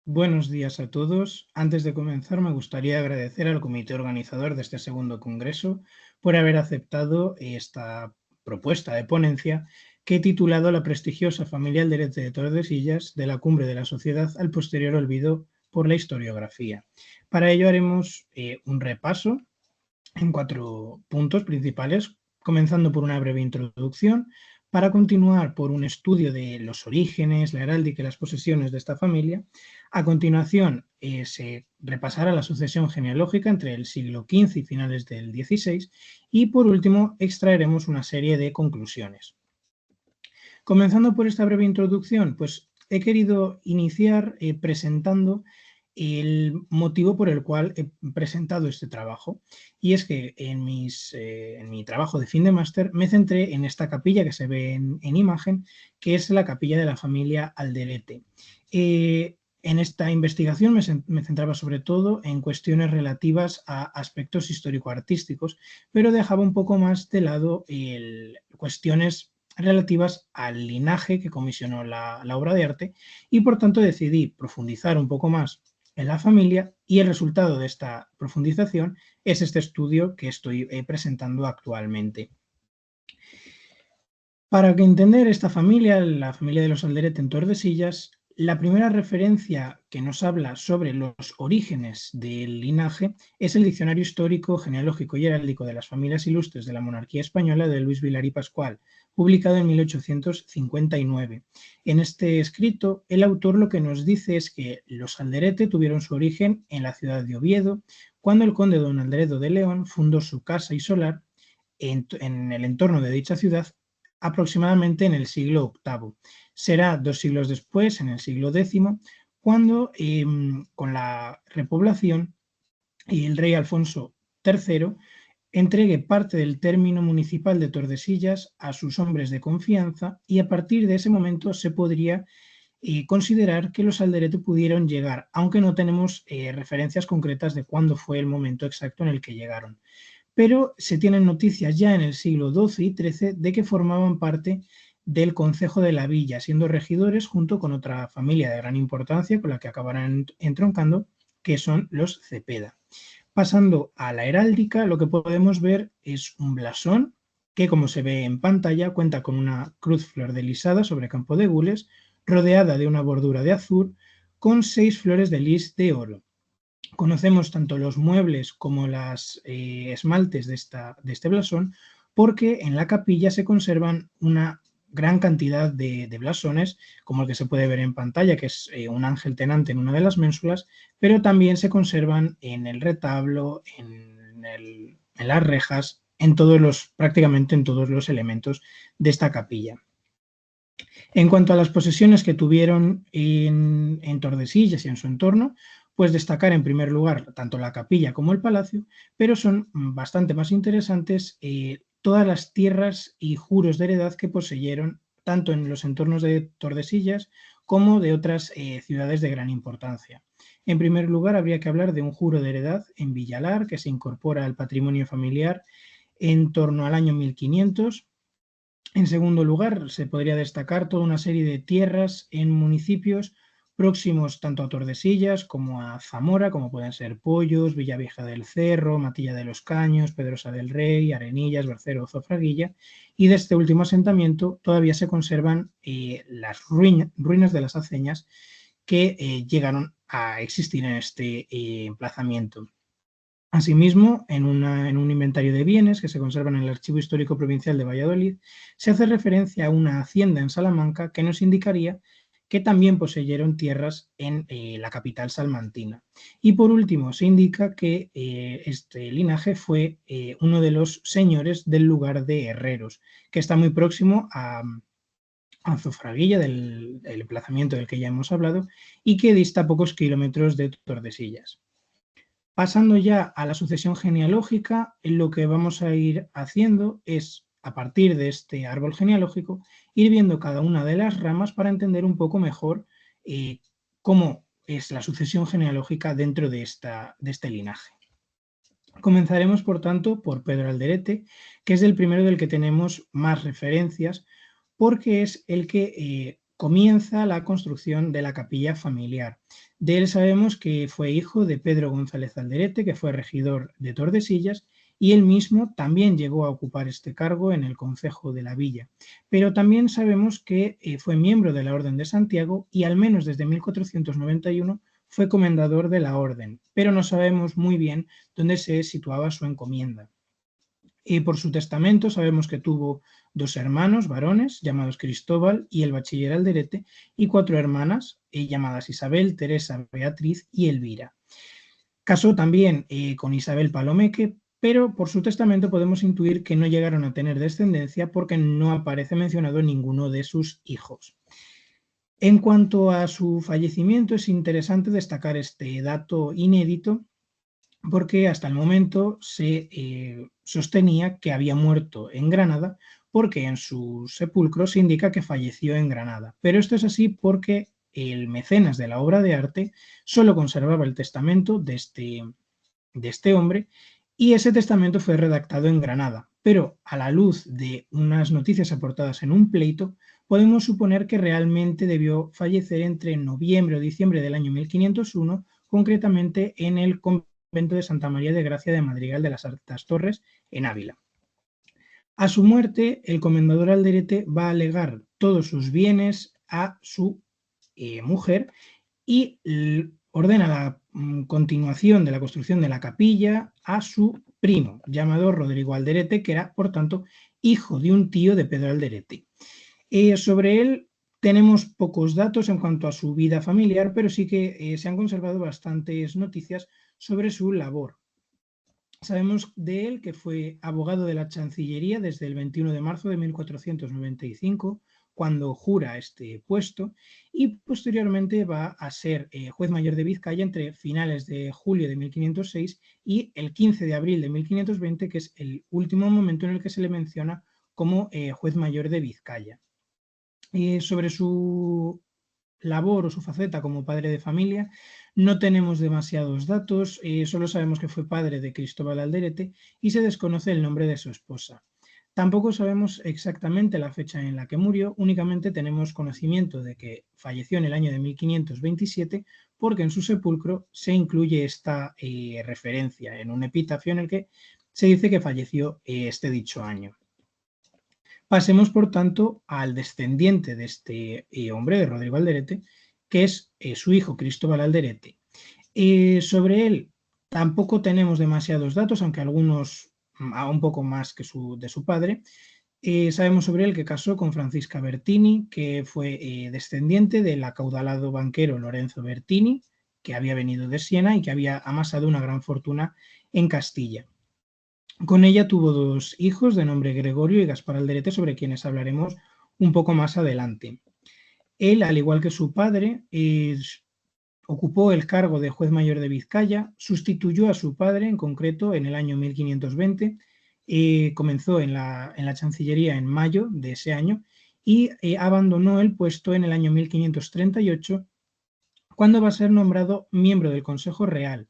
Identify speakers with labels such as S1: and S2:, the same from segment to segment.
S1: Buenos días a todos. Antes de comenzar, me gustaría agradecer al comité organizador de este segundo congreso por haber aceptado esta propuesta de ponencia que he titulado La prestigiosa familia Alderete de Tordesillas de la cumbre de la sociedad al posterior olvido por la historiografía. Para ello haremos un repaso en 4 puntos principales, comenzando por una breve introducción, para continuar por un estudio de los orígenes, la heráldica y las posesiones de esta familia. A continuación, se repasará la sucesión genealógica entre el siglo XV y finales del XVI y, por último, extraeremos una serie de conclusiones. Comenzando por esta breve introducción, pues he querido iniciar presentando el motivo por el cual he presentado este trabajo. Y es que en mi trabajo de fin de máster me centré en esta capilla que se ve en imagen, que es la capilla de la familia Alderete. En esta investigación me centraba sobre todo en cuestiones relativas a aspectos histórico-artísticos, pero dejaba un poco más de lado cuestiones relativas al linaje que comisionó la obra de arte, y por tanto decidí profundizar un poco más en la familia, y el resultado de esta profundización es este estudio que estoy presentando actualmente. Para entender esta familia, la familia de los Alderete en Tordesillas, la primera referencia que nos habla sobre los orígenes del linaje es el Diccionario Histórico, Genealógico y Heráldico de las Familias Ilustres de la Monarquía Española de Luis Vilar y Pascual, publicado en 1859. En este escrito, el autor lo que nos dice es que los Alderete tuvieron su origen en la ciudad de Oviedo, cuando el conde don Alderedo de León fundó su casa y solar en el entorno de dicha ciudad, aproximadamente en el siglo VIII. Será 2 siglos después, en el siglo X, cuando con la repoblación el rey Alfonso III entregue parte del término municipal de Tordesillas a sus hombres de confianza, y a partir de ese momento se podría considerar que los Alderete pudieron llegar, aunque no tenemos referencias concretas de cuándo fue el momento exacto en el que llegaron. Pero se tienen noticias ya en el siglo XII y XIII de que formaban parte del concejo de la villa, siendo regidores junto con otra familia de gran importancia con la que acabarán entroncando, que son los Cepeda. Pasando a la heráldica, lo que podemos ver es un blasón que, como se ve en pantalla, cuenta con una cruz flordelisada sobre campo de gules, rodeada de una bordura de azul, con 6 flores de lis de oro. Conocemos tanto los muebles como los esmaltes de este blasón, porque en la capilla se conservan una gran cantidad de blasones, como el que se puede ver en pantalla, que es un ángel tenante en una de las ménsulas, pero también se conservan en el retablo, en las rejas, prácticamente en todos los elementos de esta capilla. En cuanto a las posesiones que tuvieron en Tordesillas y en su entorno, pues destacar en primer lugar tanto la capilla como el palacio, pero son bastante más interesantes todas las tierras y juros de heredad que poseyeron tanto en los entornos de Tordesillas como de otras ciudades de gran importancia. En primer lugar, habría que hablar de un juro de heredad en Villalar, que se incorpora al patrimonio familiar en torno al año 1500. En segundo lugar, se podría destacar toda una serie de tierras en municipios próximos tanto a Tordesillas como a Zamora, como pueden ser Pollos, Villavieja del Cerro, Matilla de los Caños, Pedrosa del Rey, Arenillas, Bercero o Zofraguilla. Y de este último asentamiento todavía se conservan las ruinas de las aceñas que llegaron a existir en este emplazamiento. Asimismo, en un inventario de bienes que se conservan en el Archivo Histórico Provincial de Valladolid, se hace referencia a una hacienda en Salamanca que nos indicaría que también poseyeron tierras en la capital salmantina. Y por último, se indica que este linaje fue uno de los señores del lugar de Herreros, que está muy próximo a Zofraguilla, del emplazamiento del que ya hemos hablado, y que dista a pocos kilómetros de Tordesillas. Pasando ya a la sucesión genealógica, lo que vamos a ir haciendo es, a partir de este árbol genealógico, ir viendo cada una de las ramas para entender un poco mejor cómo es la sucesión genealógica dentro de este linaje. Comenzaremos, por tanto, por Pedro Alderete, que es el primero del que tenemos más referencias, porque es el que comienza la construcción de la capilla familiar. De él sabemos que fue hijo de Pedro González Alderete, que fue regidor de Tordesillas, y él mismo también llegó a ocupar este cargo en el concejo de la villa. Pero también sabemos que fue miembro de la Orden de Santiago y al menos desde 1491 fue comendador de la orden, pero no sabemos muy bien dónde se situaba su encomienda. Por su testamento sabemos que tuvo 2 hermanos varones llamados Cristóbal y el bachiller Alderete y 4 hermanas llamadas Isabel, Teresa, Beatriz y Elvira. Casó también con Isabel Palomeque, pero por su testamento podemos intuir que no llegaron a tener descendencia porque no aparece mencionado ninguno de sus hijos. En cuanto a su fallecimiento, es interesante destacar este dato inédito porque hasta el momento se sostenía que había muerto en Granada porque en su sepulcro se indica que falleció en Granada. Pero esto es así porque el mecenas de la obra de arte solo conservaba el testamento de este hombre y ese testamento fue redactado en Granada. Pero a la luz de unas noticias aportadas en un pleito, podemos suponer que realmente debió fallecer entre noviembre o diciembre del año 1501, concretamente en el convento de Santa María de Gracia de Madrigal de las Altas Torres, en Ávila. A su muerte, el comendador Alderete va a legar todos sus bienes a su mujer y ordena la continuación de la construcción de la capilla a su primo, llamado Rodrigo Alderete, que era, por tanto, hijo de un tío de Pedro Alderete. Sobre él tenemos pocos datos en cuanto a su vida familiar, pero sí que se han conservado bastantes noticias sobre su labor. Sabemos de él que fue abogado de la Chancillería desde el 21 de marzo de 1495, cuando jura este puesto, y posteriormente va a ser juez mayor de Vizcaya entre finales de julio de 1506 y el 15 de abril de 1520, que es el último momento en el que se le menciona como juez mayor de Vizcaya. Sobre su labor o su faceta como padre de familia no tenemos demasiados datos, solo sabemos que fue padre de Cristóbal Alderete y se desconoce el nombre de su esposa. Tampoco sabemos exactamente la fecha en la que murió, únicamente tenemos conocimiento de que falleció en el año de 1527 porque en su sepulcro se incluye esta referencia en un epitafio en el que se dice que falleció este dicho año. Pasemos, por tanto, al descendiente de este hombre, de Rodrigo Alderete, que es su hijo Cristóbal Alderete. Sobre él tampoco tenemos demasiados datos, aunque algunos un poco más que de su padre. Sabemos sobre él que casó con Francisca Bertini, que fue descendiente del acaudalado banquero Lorenzo Bertini, que había venido de Siena y que había amasado una gran fortuna en Castilla. Con ella tuvo 2 hijos de nombre Gregorio y Gaspar Alderete, sobre quienes hablaremos un poco más adelante. Él, al igual que su padre, ocupó el cargo de juez mayor de Vizcaya, sustituyó a su padre, en concreto en el año 1520, comenzó en la Chancillería en mayo de ese año y abandonó el puesto en el año 1538, cuando va a ser nombrado miembro del Consejo Real.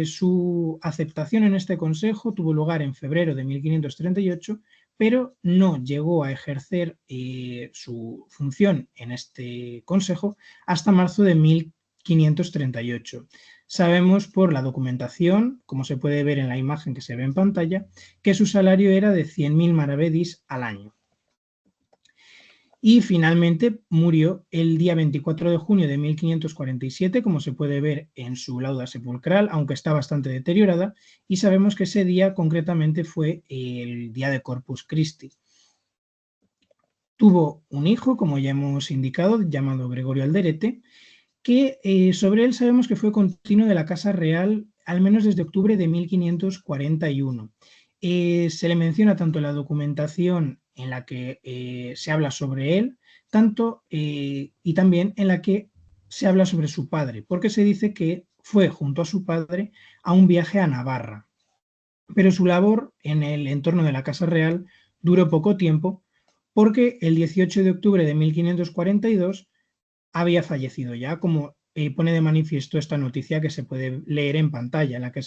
S1: Su aceptación en este consejo tuvo lugar en febrero de 1538, pero no llegó a ejercer su función en este consejo hasta marzo de 1538. Sabemos por la documentación, como se puede ver en la imagen que se ve en pantalla, que su salario era de 100.000 maravedís al año. Y finalmente murió el día 24 de junio de 1547, como se puede ver en su lauda sepulcral, aunque está bastante deteriorada, y sabemos que ese día concretamente fue el día de Corpus Christi. Tuvo un hijo, como ya hemos indicado, llamado Gregorio Alderete, que sobre él sabemos que fue continuo de la Casa Real al menos desde octubre de 1541. Se le menciona tanto en la documentación en la que se habla sobre él, y también en la que se habla sobre su padre, porque se dice que fue junto a su padre a un viaje a Navarra. Pero su labor en el entorno de la Casa Real duró poco tiempo, porque el 18 de octubre de 1542 había fallecido ya, como pone de manifiesto esta noticia que se puede leer en pantalla, en la que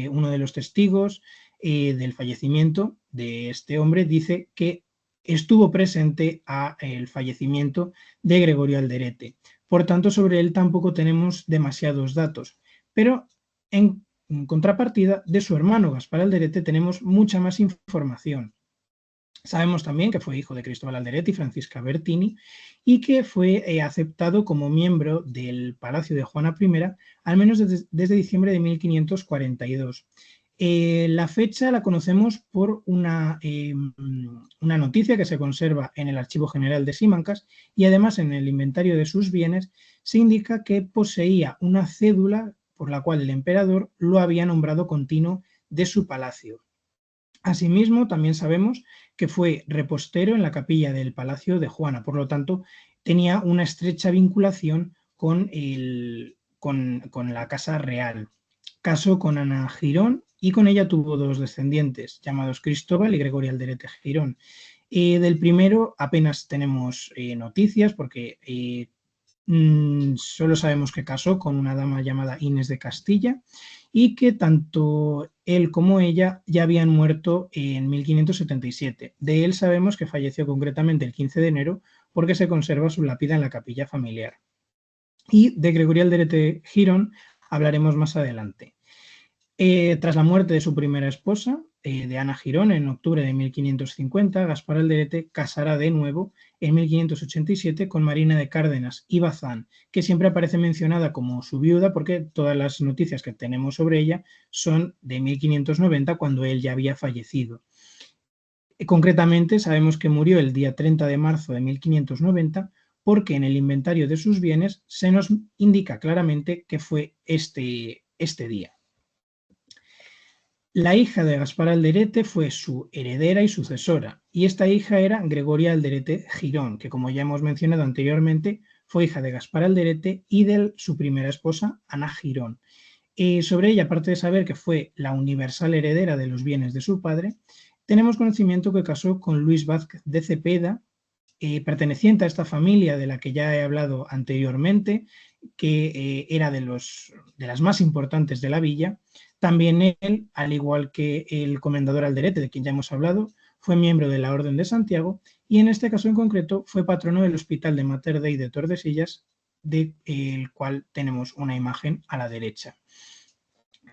S1: uno de los testigos del fallecimiento de este hombre dice que estuvo presente al fallecimiento de Gregorio Alderete. Por tanto, sobre él tampoco tenemos demasiados datos, pero en contrapartida de su hermano Gaspar Alderete tenemos mucha más información. Sabemos también que fue hijo de Cristóbal Alderete y Francisca Bertini y que fue aceptado como miembro del Palacio de Juana I, al menos desde diciembre de 1542. La fecha la conocemos por una noticia que se conserva en el Archivo General de Simancas y además en el inventario de sus bienes se indica que poseía una cédula por la cual el emperador lo había nombrado continuo de su palacio. Asimismo, también sabemos que fue repostero en la capilla del Palacio de Juana, por lo tanto, tenía una estrecha vinculación con la Casa Real. Casó con Ana Girón y con ella tuvo dos descendientes, llamados Cristóbal y Gregorio Alderete Girón. Del primero apenas tenemos noticias porque solo sabemos que casó con una dama llamada Inés de Castilla y que tanto él como ella ya habían muerto en 1577. De él sabemos que falleció concretamente el 15 de enero porque se conserva su lápida en la capilla familiar. Y de Gregorio Alderete Girón hablaremos más adelante. Tras la muerte de su primera esposa, de Ana Girón, en octubre de 1550, Gaspar Alderete casará de nuevo en 1587 con Marina de Cárdenas y Bazán, que siempre aparece mencionada como su viuda porque todas las noticias que tenemos sobre ella son de 1590, cuando él ya había fallecido. Concretamente, sabemos que murió el día 30 de marzo de 1590 porque en el inventario de sus bienes se nos indica claramente que fue este día. La hija de Gaspar Alderete fue su heredera y sucesora, y esta hija era Gregoria Alderete Girón, que como ya hemos mencionado anteriormente, fue hija de Gaspar Alderete y de su primera esposa, Ana Girón. Sobre ella, aparte de saber que fue la universal heredera de los bienes de su padre, tenemos conocimiento que casó con Luis Vázquez de Cepeda, perteneciente a esta familia de la que ya he hablado anteriormente, que era de las más importantes de la villa. También él, al igual que el comendador Alderete, de quien ya hemos hablado, fue miembro de la Orden de Santiago y en este caso en concreto fue patrono del Hospital de Mater Dei de Tordesillas, del cual tenemos una imagen a la derecha.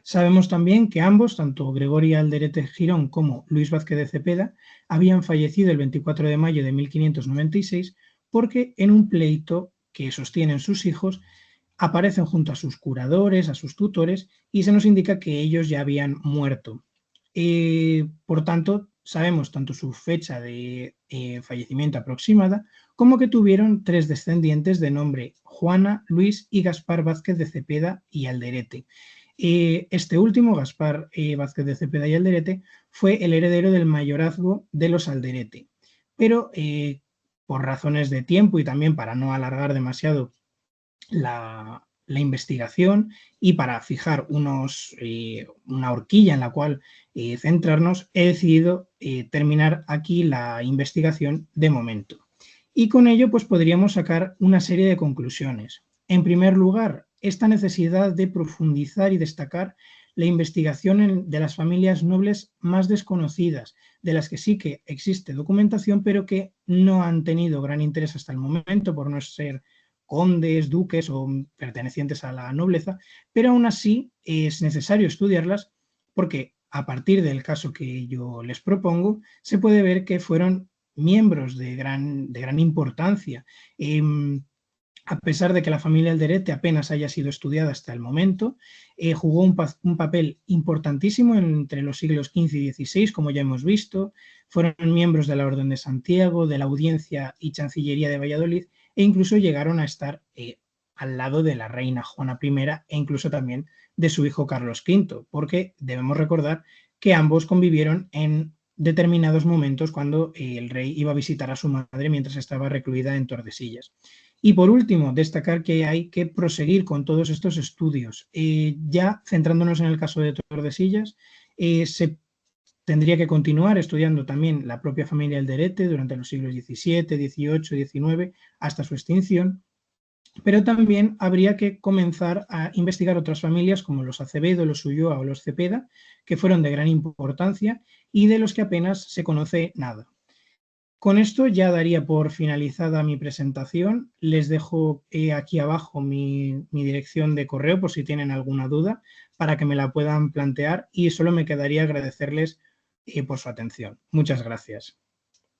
S1: Sabemos también que ambos, tanto Gregorio Alderete Girón como Luis Vázquez de Cepeda, habían fallecido el 24 de mayo de 1596 porque en un pleito que sostienen sus hijos aparecen junto a sus curadores, a sus tutores, y se nos indica que ellos ya habían muerto. Por tanto, sabemos tanto su fecha de fallecimiento aproximada, como que tuvieron tres descendientes de nombre Juana, Luis y Gaspar Vázquez de Cepeda y Alderete. Este último, Gaspar Vázquez de Cepeda y Alderete, fue el heredero del mayorazgo de los Alderete, pero por razones de tiempo y también para no alargar demasiado la investigación y para fijar una horquilla en la cual centrarnos, he decidido terminar aquí la investigación de momento. Y con ello pues podríamos sacar una serie de conclusiones. En primer lugar, esta necesidad de profundizar y destacar la investigación de las familias nobles más desconocidas, de las que sí que existe documentación, pero que no han tenido gran interés hasta el momento por no ser condes, duques o pertenecientes a la nobleza, pero aún así es necesario estudiarlas porque a partir del caso que yo les propongo se puede ver que fueron miembros de gran importancia. A pesar de que la familia Alderete apenas haya sido estudiada hasta el momento, jugó un papel importantísimo entre los siglos XV y XVI, como ya hemos visto. Fueron miembros de la Orden de Santiago, de la Audiencia y Chancillería de Valladolid, e incluso llegaron a estar al lado de la reina Juana I e incluso también de su hijo Carlos V, porque debemos recordar que ambos convivieron en determinados momentos cuando el rey iba a visitar a su madre mientras estaba recluida en Tordesillas. Y por último, destacar que hay que proseguir con todos estos estudios. Ya centrándonos en el caso de Tordesillas, se tendría que continuar estudiando también la propia familia Alderete durante los siglos XVII, XVIII, XIX, hasta su extinción, pero también habría que comenzar a investigar otras familias como los Acevedo, los Ulloa o los Cepeda, que fueron de gran importancia y de los que apenas se conoce nada. Con esto ya daría por finalizada mi presentación. Les dejo aquí abajo mi dirección de correo por si tienen alguna duda para que me la puedan plantear y solo me quedaría agradecerles por su atención. Muchas gracias.